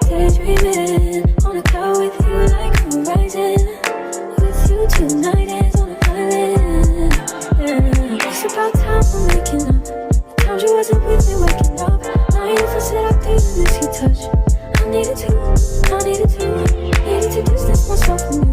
daydreaming on a cloud with you like horizon. With you tonight is on an island. Yeah. It's about time I'm waking up. The times you wasn't with me waking up. Now you feel said I didn't miss your touch. I needed to distance myself from you.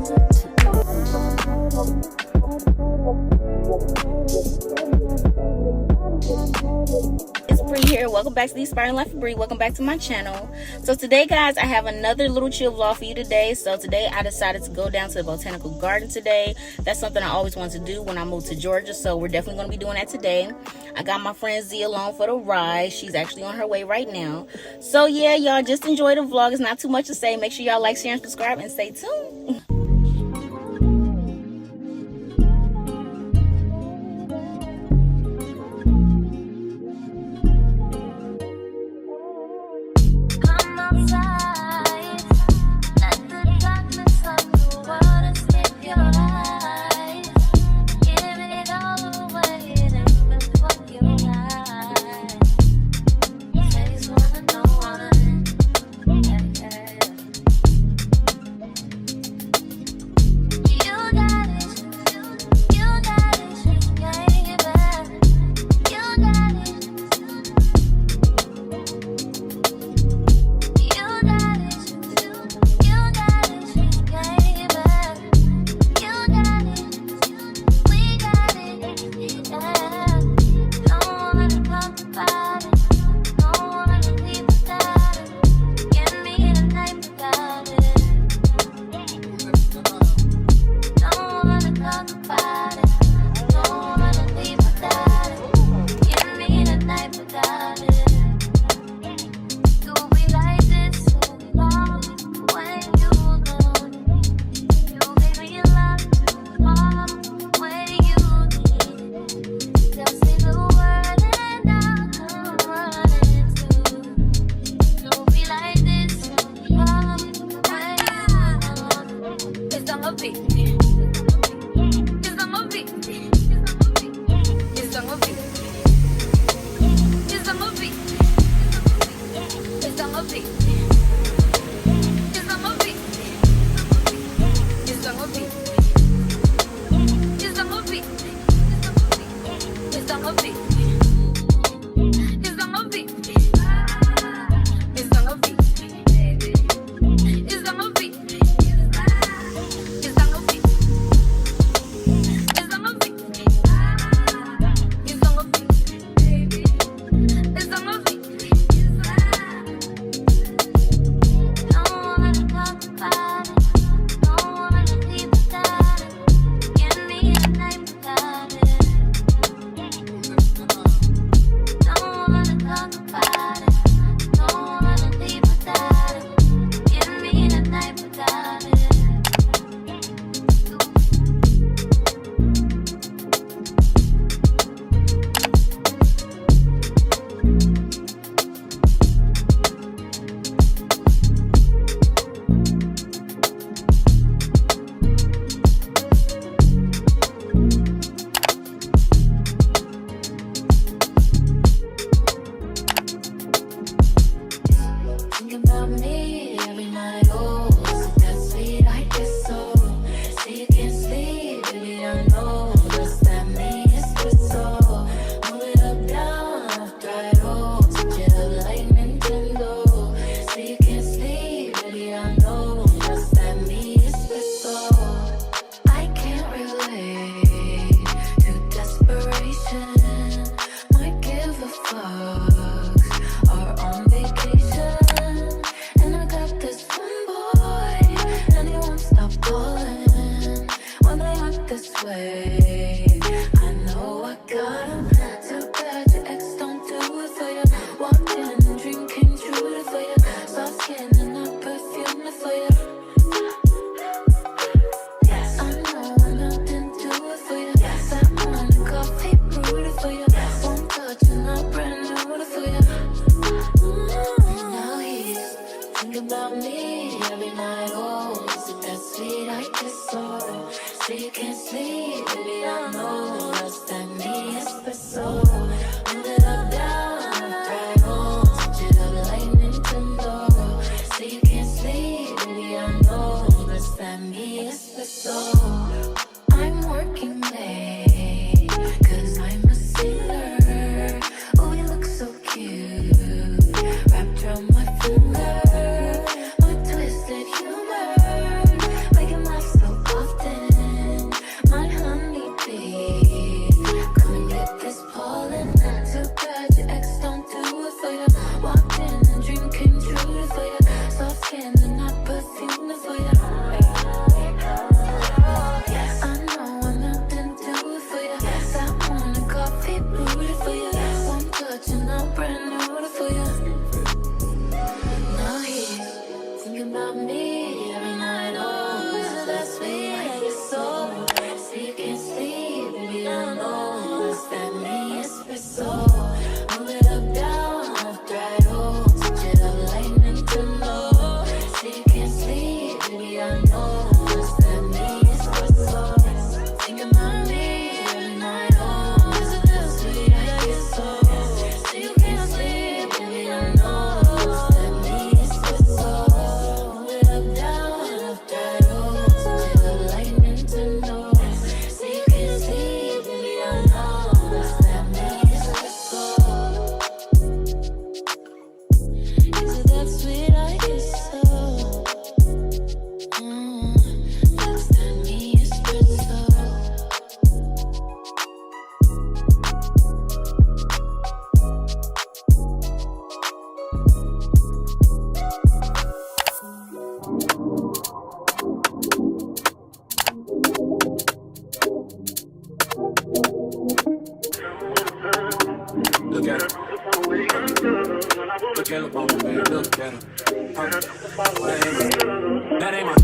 It's Bree here. Welcome back to the Inspiring Life of Bree. Welcome back to my channel. So today, guys, I have another little chill vlog for you today. So today I decided to go down to the Botanical Garden today. That's something I always wanted to do when I moved to Georgia, so we're definitely going to be doing that today. I got my friend Z along for the ride. She's actually on her way right now. So yeah, y'all just enjoy the vlog. It's not too much to say. Make sure y'all like, share, and subscribe, and stay tuned. So you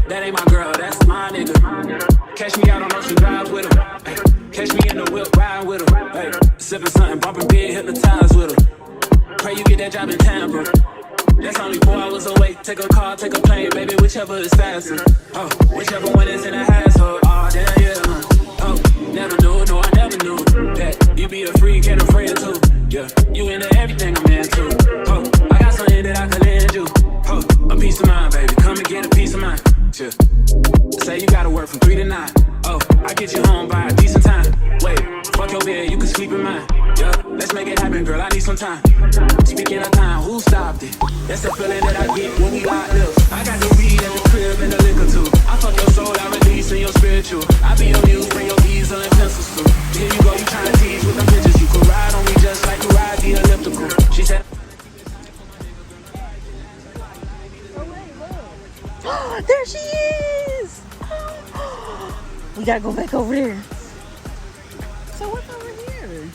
That ain't my girl, that's my nigga. Catch me out on Ocean Drive with him. Ay, catch me in the whip, riding with him. Ay, sipping something, bumping big, hypnotized with him. Pray you get that job in Tampa. That's only 4 hours away. Take a car, take a plane, baby, whichever is faster. Oh, whichever one is in the household. Oh, damn, yeah. Oh, never knew, no, I never knew that you be a freak and a friend too. Yeah, you into everything I'm into. Oh, I got something that I can lend you. Oh, a peace of mind, baby. Come and get a peace of mind. Yeah. Say you gotta work from 3 to 9. Oh, I get you home by a decent time. Wait, fuck your bed, you can sleep in mine. Yeah, let's make it happen, girl. I need some time. Speaking of time, who stopped it? That's the feeling that I get when we lock lips. I got the weed at the crib and the liquor too. I fuck your soul, I release in your spiritual. I be your muse, bring your easel and pencils too. Here you go, you tryna tease with them bitches. You could ride on me just like you ride the elliptical. She said. There she is. We gotta go back over there. So what's over here?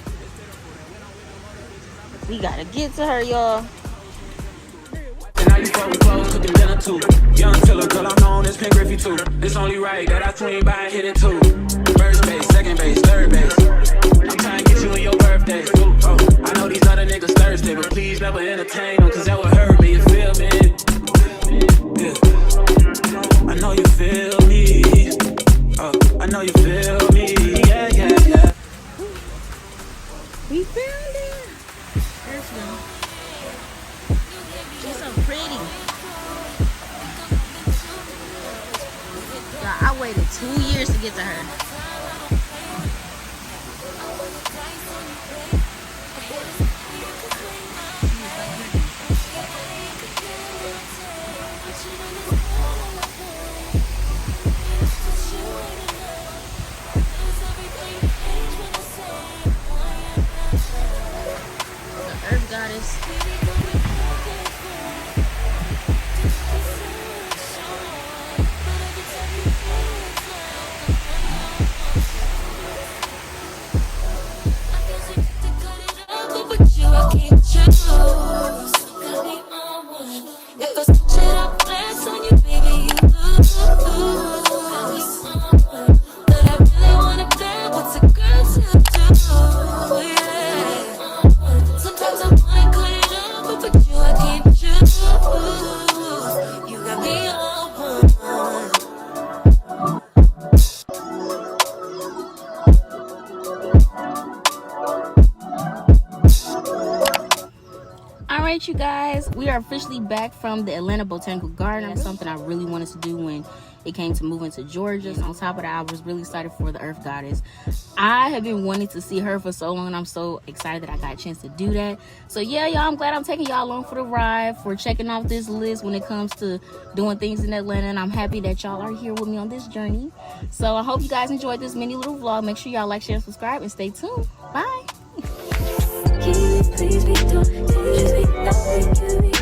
We gotta get to her, y'all. And now you fuck with clothes, cooking dinner too. Young Tiller, girl, I'm known as Pink Griffey too. It's only right that I swing by and hit it too. First base, second base, third base. I'm trying to get you in your birthday. Oh, I know these other niggas thirsty, but please never entertain them, cause that would hurt me, you feel me? Yeah. I know you feel me. Oh, I know you feel me. Yeah, yeah, yeah. We found it. There's one. She's so pretty. Yeah, I waited 2 years to get to her. You guys, we are officially back from the Atlanta Botanical Garden. That's something I really wanted to do when it came to moving to Georgia. And on top of that, I was really excited for the Earth Goddess. I have been wanting to see her for so long, and I'm so excited that I got a chance to do that. So yeah, y'all, I'm glad I'm taking y'all along for the ride, for checking off this list when it comes to doing things in Atlanta, and I'm happy that y'all are here with me on this journey. So I hope you guys enjoyed this mini little vlog. Make sure y'all like, share, and subscribe, and stay tuned. Bye. Please be don't just be